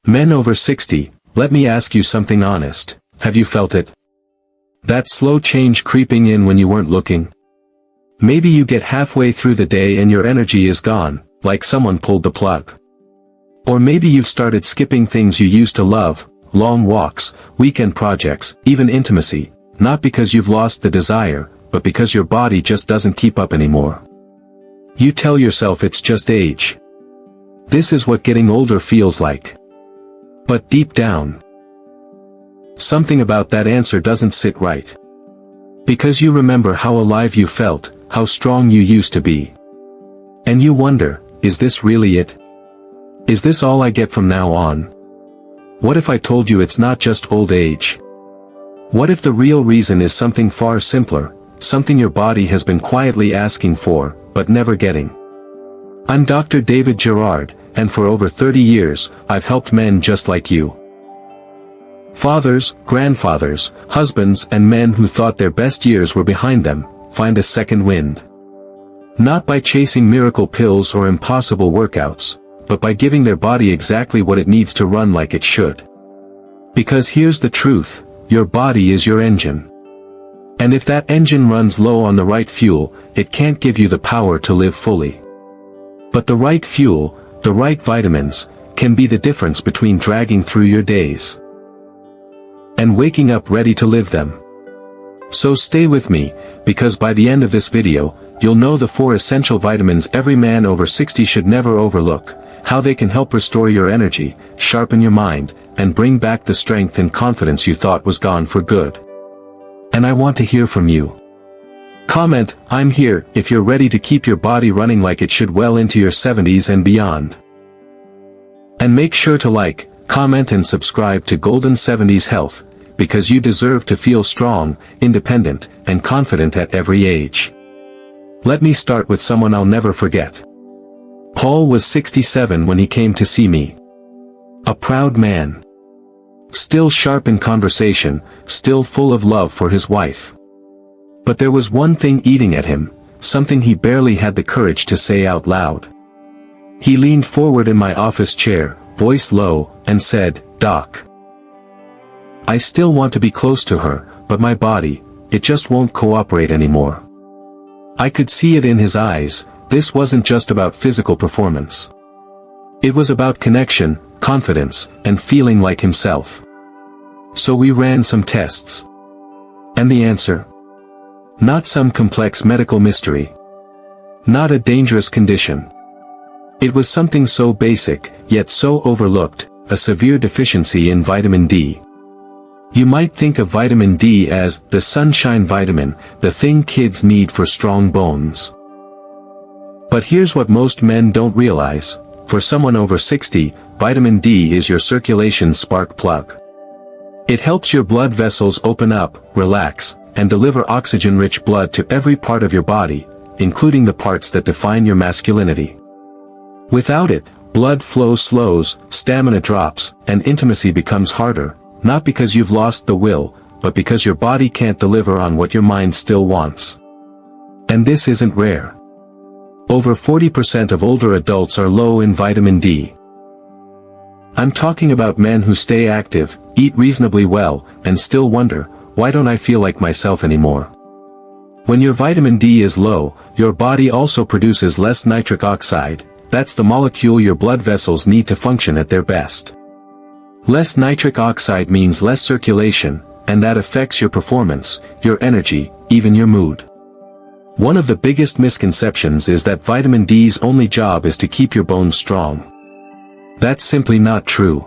Men over 60, let me ask you something honest. Have you felt it? That slow change creeping in when you weren't looking? Maybe you get halfway through the day and your energy is gone, like someone pulled the plug. Or maybe you've started skipping things you used to love, long walks, weekend projects, even intimacy, not because you've lost the desire, but because your body just doesn't keep up anymore. You tell yourself it's just age. This is what getting older feels like. But deep down, something about that answer doesn't sit right. Because you remember how alive you felt, how strong you used to be. And you wonder, is this really it? Is this all I get from now on? What if I told you it's not just old age? What if the real reason is something far simpler, something your body has been quietly asking for, but never getting? I'm Dr. David Jarrard, and for over 30 years, I've helped men just like you. Fathers, grandfathers, husbands and men who thought their best years were behind them, find a second wind. Not by chasing miracle pills or impossible workouts, but by giving their body exactly what it needs to run like it should. Because here's the truth, your body is your engine. And if that engine runs low on the right fuel, it can't give you the power to live fully. But the right fuel, the right vitamins, can be the difference between dragging through your days and waking up ready to live them. So stay with me, because by the end of this video, you'll know the 4 essential vitamins every man over 60 should never overlook, how they can help restore your energy, sharpen your mind, and bring back the strength and confidence you thought was gone for good. And I want to hear from you. Comment, "I'm here," if you're ready to keep your body running like it should well into your 70s and beyond. And make sure to like, comment and subscribe to Golden 70s Health, because you deserve to feel strong, independent, and confident at every age. Let me start with someone I'll never forget. Paul was 67 when he came to see me. A proud man. Still sharp in conversation, still full of love for his wife. But there was one thing eating at him, something he barely had the courage to say out loud. He leaned forward in my office chair, voice low, and said, "Doc, I still want to be close to her, but my body, it just won't cooperate anymore." I could see it in his eyes, this wasn't just about physical performance. It was about connection, confidence, and feeling like himself. So we ran some tests. And the answer? Not some complex medical mystery. Not a dangerous condition. It was something so basic, yet so overlooked, a severe deficiency in vitamin D. You might think of vitamin D as the sunshine vitamin, the thing kids need for strong bones. But here's what most men don't realize. For someone over 60, vitamin D is your circulation spark plug. It helps your blood vessels open up, relax, and deliver oxygen-rich blood to every part of your body, including the parts that define your masculinity. Without it, blood flow slows, stamina drops, and intimacy becomes harder, not because you've lost the will, but because your body can't deliver on what your mind still wants. And this isn't rare. Over 40% of older adults are low in vitamin D. I'm talking about men who stay active, eat reasonably well, and still wonder, why don't I feel like myself anymore? When your vitamin D is low, your body also produces less nitric oxide, that's the molecule your blood vessels need to function at their best. Less nitric oxide means less circulation, and that affects your performance, your energy, even your mood. One of the biggest misconceptions is that vitamin D's only job is to keep your bones strong. That's simply not true.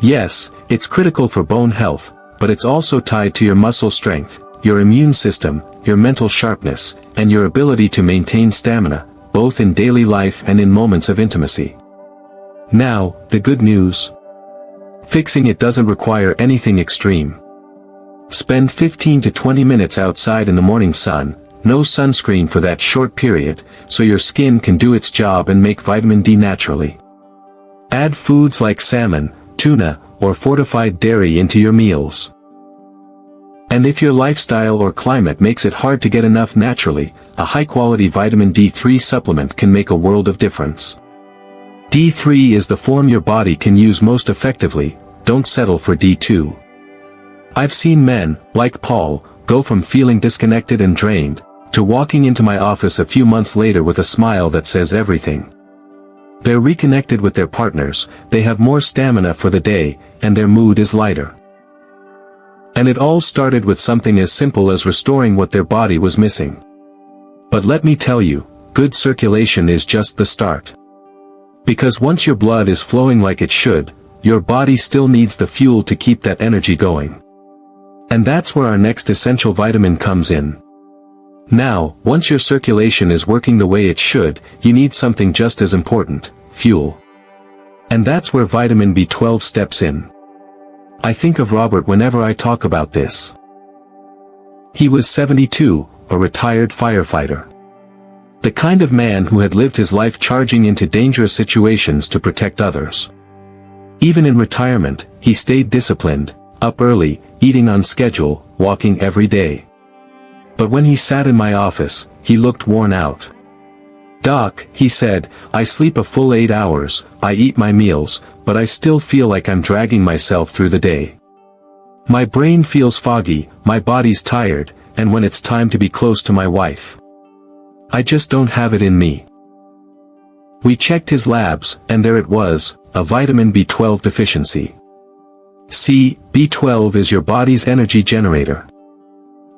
Yes, it's critical for bone health, but it's also tied to your muscle strength, your immune system, your mental sharpness, and your ability to maintain stamina, both in daily life and in moments of intimacy. Now, the good news. Fixing it doesn't require anything extreme. Spend 15 to 20 minutes outside in the morning sun, no sunscreen for that short period, so your skin can do its job and make vitamin D naturally. Add foods like salmon, tuna, or fortified dairy into your meals. And if your lifestyle or climate makes it hard to get enough naturally, a high-quality vitamin D3 supplement can make a world of difference. D3 is the form your body can use most effectively. Don't settle for D2. I've seen men, like Paul, go from feeling disconnected and drained, to walking into my office a few months later with a smile that says everything. They're reconnected with their partners, they have more stamina for the day, and their mood is lighter. And it all started with something as simple as restoring what their body was missing. But let me tell you, good circulation is just the start. Because once your blood is flowing like it should, your body still needs the fuel to keep that energy going. And that's where our next essential vitamin comes in. Now, once your circulation is working the way it should, you need something just as important, fuel. And that's where vitamin B12 steps in. I think of Robert whenever I talk about this. He was 72, a retired firefighter. The kind of man who had lived his life charging into dangerous situations to protect others. Even in retirement, he stayed disciplined, up early, eating on schedule, walking every day. But when he sat in my office, he looked worn out. "Doc," he said, "I sleep a full 8 hours, I eat my meals, but I still feel like I'm dragging myself through the day. My brain feels foggy, my body's tired, and when it's time to be close to my wife, I just don't have it in me." We checked his labs, and there it was, a vitamin B12 deficiency. See, B12 is your body's energy generator.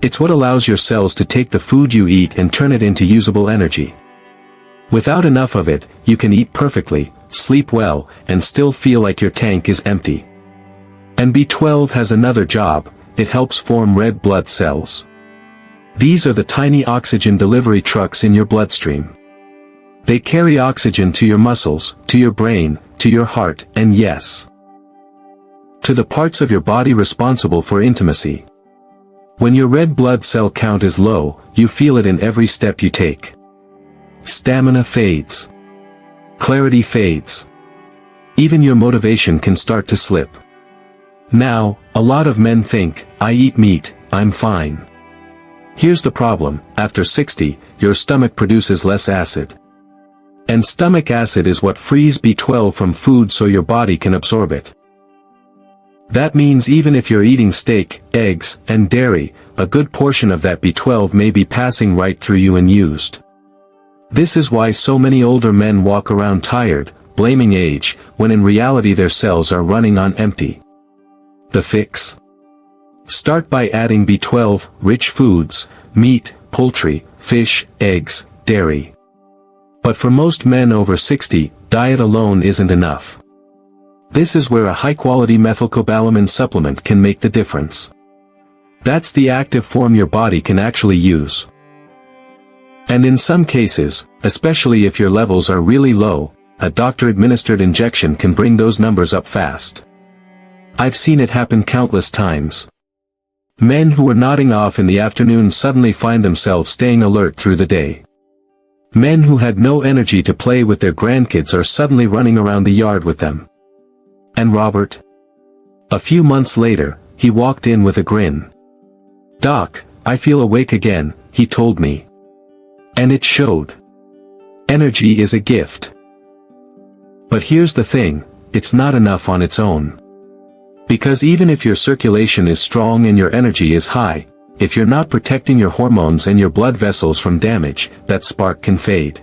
It's what allows your cells to take the food you eat and turn it into usable energy. Without enough of it, you can eat perfectly, sleep well, and still feel like your tank is empty. And B12 has another job, it helps form red blood cells. These are the tiny oxygen delivery trucks in your bloodstream. They carry oxygen to your muscles, to your brain, to your heart, and yes, to the parts of your body responsible for intimacy. When your red blood cell count is low, you feel it in every step you take. Stamina fades. Clarity fades. Even your motivation can start to slip. Now, a lot of men think, "I eat meat, I'm fine." Here's the problem, after 60, your stomach produces less acid. And stomach acid is what frees B12 from food so your body can absorb it. That means even if you're eating steak, eggs, and dairy, a good portion of that B12 may be passing right through you unused. This is why so many older men walk around tired, blaming age, when in reality their cells are running on empty. The fix? Start by adding B12-rich foods, meat, poultry, fish, eggs, dairy. But for most men over 60, diet alone isn't enough. This is where a high-quality methylcobalamin supplement can make the difference. That's the active form your body can actually use. And in some cases, especially if your levels are really low, a doctor-administered injection can bring those numbers up fast. I've seen it happen countless times. Men who were nodding off in the afternoon suddenly find themselves staying alert through the day. Men who had no energy to play with their grandkids are suddenly running around the yard with them. And Robert? A few months later, he walked in with a grin. "Doc, I feel awake again," he told me. And it showed. Energy is a gift. But here's the thing, it's not enough on its own. Because even if your circulation is strong and your energy is high, if you're not protecting your hormones and your blood vessels from damage, that spark can fade.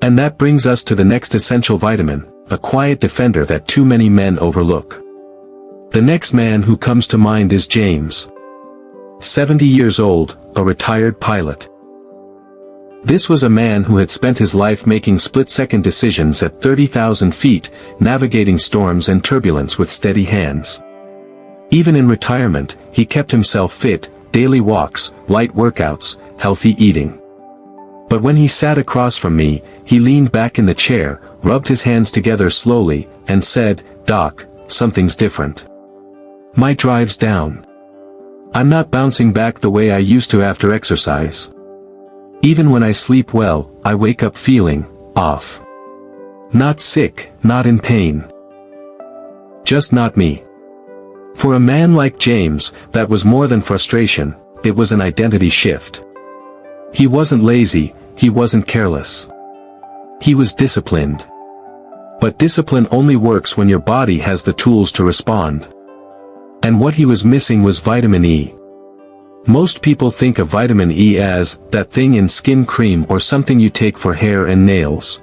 And that brings us to the next essential vitamin, a quiet defender that too many men overlook. The next man who comes to mind is James. 70 years old, a retired pilot. This was a man who had spent his life making split-second decisions at 30,000 feet, navigating storms and turbulence with steady hands. Even in retirement, he kept himself fit, daily walks, light workouts, healthy eating. But when he sat across from me, he leaned back in the chair, rubbed his hands together slowly, and said, "Doc, something's different. My drive's down. I'm not bouncing back the way I used to after exercise. Even when I sleep well, I wake up feeling off. Not sick, not in pain. Just not me." For a man like James, that was more than frustration, it was an identity shift. He wasn't lazy, he wasn't careless. He was disciplined. But discipline only works when your body has the tools to respond. And what he was missing was vitamin E. Most people think of vitamin E as that thing in skin cream or something you take for hair and nails.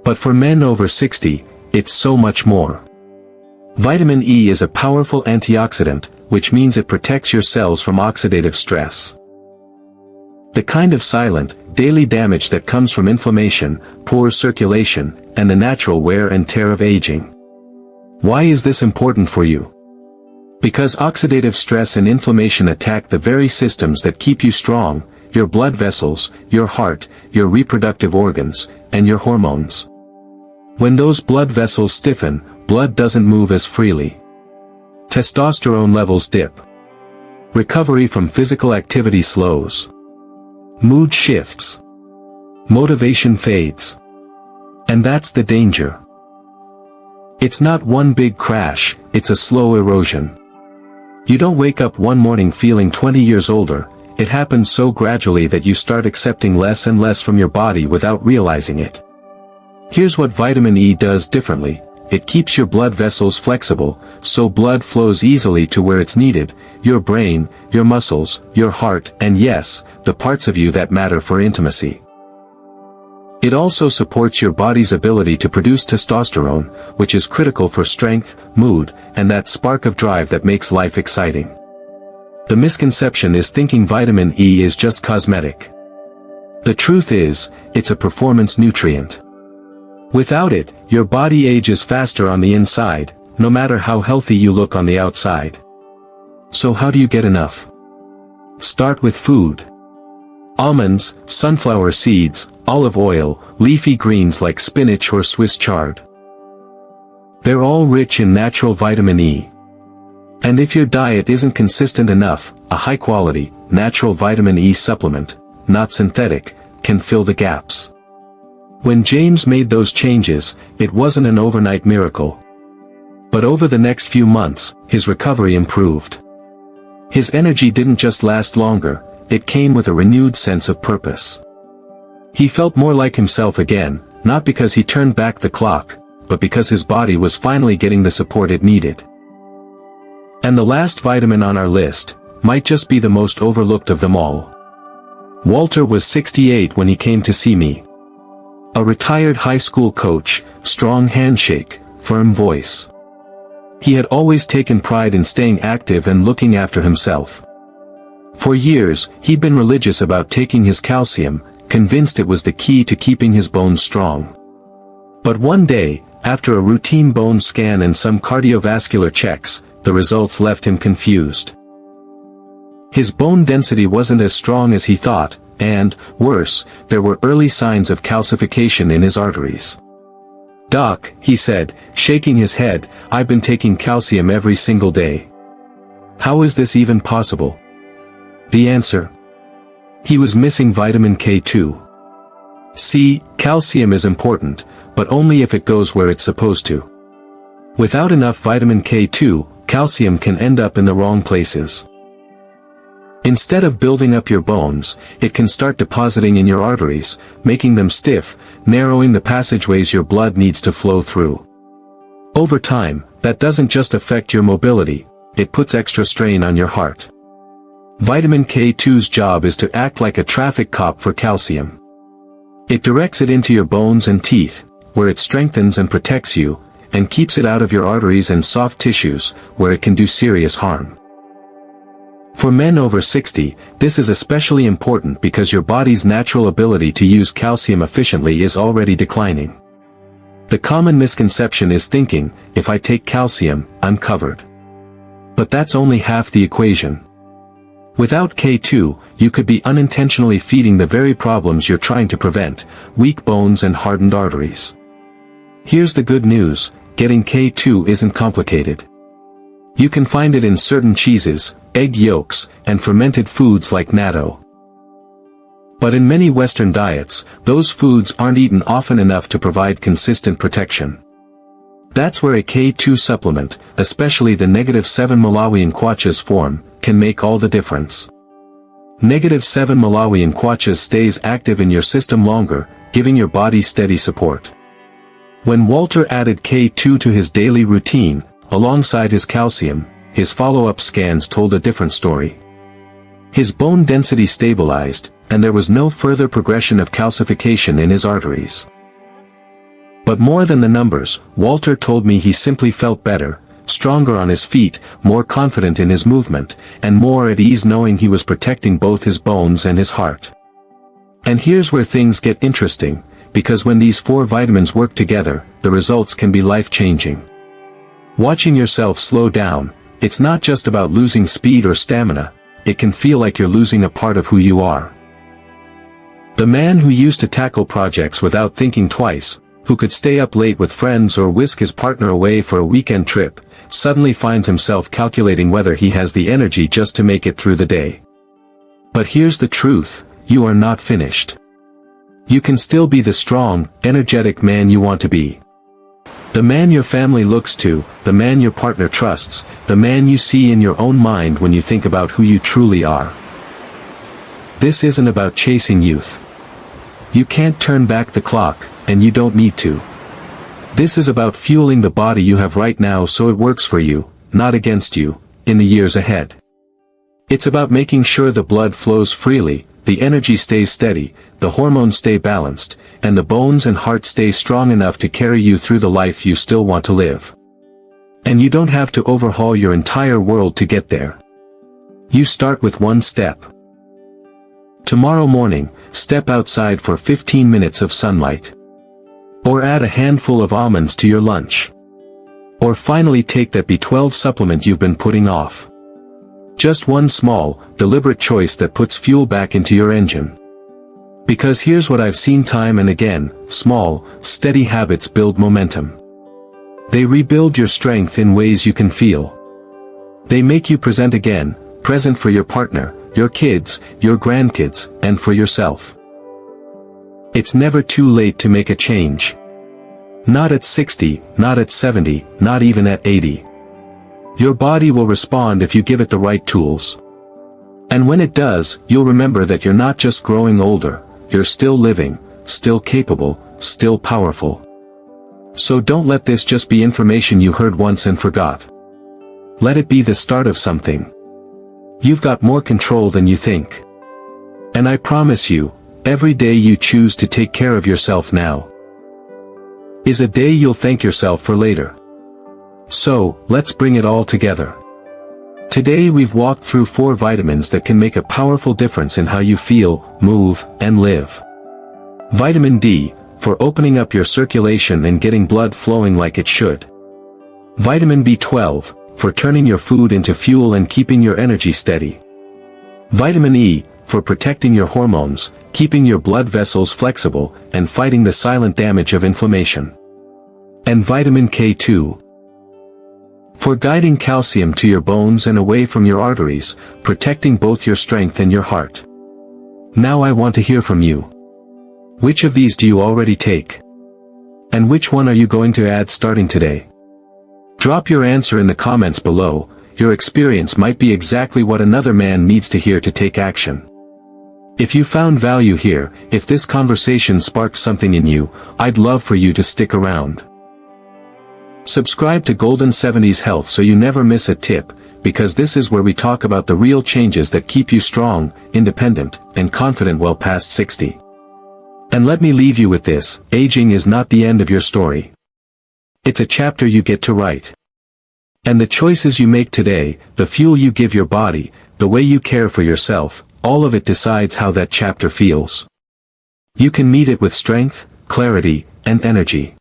But for men over 60, it's so much more. Vitamin E is a powerful antioxidant, which means it protects your cells from oxidative stress. The kind of silent, daily damage that comes from inflammation, poor circulation, and the natural wear and tear of aging. Why is this important for you? Because oxidative stress and inflammation attack the very systems that keep you strong, your blood vessels, your heart, your reproductive organs, and your hormones. When those blood vessels stiffen, blood doesn't move as freely. Testosterone levels dip. Recovery from physical activity slows. Mood shifts. Motivation fades. And that's the danger. It's not one big crash, it's a slow erosion. You don't wake up one morning feeling 20 years older, it happens so gradually that you start accepting less and less from your body without realizing it. Here's what vitamin E does differently. It keeps your blood vessels flexible, so blood flows easily to where it's needed, your brain, your muscles, your heart, and yes, the parts of you that matter for intimacy. It also supports your body's ability to produce testosterone, which is critical for strength, mood, and that spark of drive that makes life exciting. The misconception is thinking vitamin E is just cosmetic. The truth is, it's a performance nutrient. Without it, your body ages faster on the inside, no matter how healthy you look on the outside. So how do you get enough? Start with food. Almonds, sunflower seeds, olive oil, leafy greens like spinach or Swiss chard. They're all rich in natural vitamin E. And if your diet isn't consistent enough, a high-quality, natural vitamin E supplement, not synthetic, can fill the gaps. When James made those changes, it wasn't an overnight miracle. But over the next few months, his recovery improved. His energy didn't just last longer, it came with a renewed sense of purpose. He felt more like himself again, not because he turned back the clock, but because his body was finally getting the support it needed. And the last vitamin on our list might just be the most overlooked of them all. Walter was 68 when he came to see me. A retired high school coach, strong handshake, firm voice. He had always taken pride in staying active and looking after himself. For years, he'd been religious about taking his calcium, convinced it was the key to keeping his bones strong. But one day, after a routine bone scan and some cardiovascular checks, the results left him confused. His bone density wasn't as strong as he thought, and, worse, there were early signs of calcification in his arteries. "Doc," he said, shaking his head, "I've been taking calcium every single day. How is this even possible?" The answer? He was missing vitamin K2. See, calcium is important, but only if it goes where it's supposed to. Without enough vitamin K2, calcium can end up in the wrong places. Instead of building up your bones, it can start depositing in your arteries, making them stiff, narrowing the passageways your blood needs to flow through. Over time, that doesn't just affect your mobility, it puts extra strain on your heart. Vitamin K2's job is to act like a traffic cop for calcium. It directs it into your bones and teeth, where it strengthens and protects you, and keeps it out of your arteries and soft tissues, where it can do serious harm. For men over 60, this is especially important because your body's natural ability to use calcium efficiently is already declining. The common misconception is thinking, if I take calcium, I'm covered. But that's only half the equation. Without K2, you could be unintentionally feeding the very problems you're trying to prevent, weak bones and hardened arteries. Here's the good news, getting K2 isn't complicated. You can find it in certain cheeses, egg yolks, and fermented foods like natto. But in many Western diets, those foods aren't eaten often enough to provide consistent protection. That's where a K2 supplement, especially the -7 Malawian kwacha's form, can make all the difference. -7 Malawian kwacha stays active in your system longer, giving your body steady support. When Walter added K2 to his daily routine, alongside his calcium, his follow-up scans told a different story. His bone density stabilized, and there was no further progression of calcification in his arteries. But more than the numbers, Walter told me he simply felt better, stronger on his feet, more confident in his movement, and more at ease knowing he was protecting both his bones and his heart. And here's where things get interesting, because when these 4 vitamins work together, the results can be life-changing. Watching yourself slow down, it's not just about losing speed or stamina, it can feel like you're losing a part of who you are. The man who used to tackle projects without thinking twice, who could stay up late with friends or whisk his partner away for a weekend trip, suddenly finds himself calculating whether he has the energy just to make it through the day. But here's the truth, you are not finished. You can still be the strong, energetic man you want to be. The man your family looks to, the man your partner trusts, the man you see in your own mind when you think about who you truly are. This isn't about chasing youth. You can't turn back the clock, and you don't need to. This is about fueling the body you have right now so it works for you, not against you, in the years ahead. It's about making sure the blood flows freely, the energy stays steady, the hormones stay balanced, and the bones and heart stay strong enough to carry you through the life you still want to live. And you don't have to overhaul your entire world to get there. You start with one step. Tomorrow morning, step outside for 15 minutes of sunlight. Or add a handful of almonds to your lunch. Or finally take that B12 supplement you've been putting off. Just one small, deliberate choice that puts fuel back into your engine. Because here's what I've seen time and again, small, steady habits build momentum. They rebuild your strength in ways you can feel. They make you present again, present for your partner, your kids, your grandkids, and for yourself. It's never too late to make a change. Not at 60, not at 70, not even at 80. Your body will respond if you give it the right tools. And when it does, you'll remember that you're not just growing older, you're still living, still capable, still powerful. So don't let this just be information you heard once and forgot. Let it be the start of something. You've got more control than you think. And I promise you, every day you choose to take care of yourself now is a day you'll thank yourself for later. So, let's bring it all together. Today we've walked through 4 vitamins that can make a powerful difference in how you feel, move, and live. Vitamin D, for opening up your circulation and getting blood flowing like it should. Vitamin B12, for turning your food into fuel and keeping your energy steady. Vitamin E, for protecting your hormones, keeping your blood vessels flexible, and fighting the silent damage of inflammation. And vitamin K2, for guiding calcium to your bones and away from your arteries, protecting both your strength and your heart. Now I want to hear from you. Which of these do you already take? And which one are you going to add starting today? Drop your answer in the comments below. Your experience might be exactly what another man needs to hear to take action. If you found value here, if this conversation sparked something in you, I'd love for you to stick around. Subscribe to Golden 70s Health so you never miss a tip, because this is where we talk about the real changes that keep you strong, independent, and confident well past 60. And let me leave you with this, aging is not the end of your story. It's a chapter you get to write. And the choices you make today, the fuel you give your body, the way you care for yourself, all of it decides how that chapter feels. You can meet it with strength, clarity, and energy.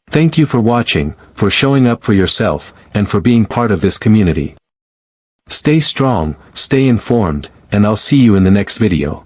Thank you for watching, for showing up for yourself, and for being part of this community. Stay strong, stay informed, and I'll see you in the next video.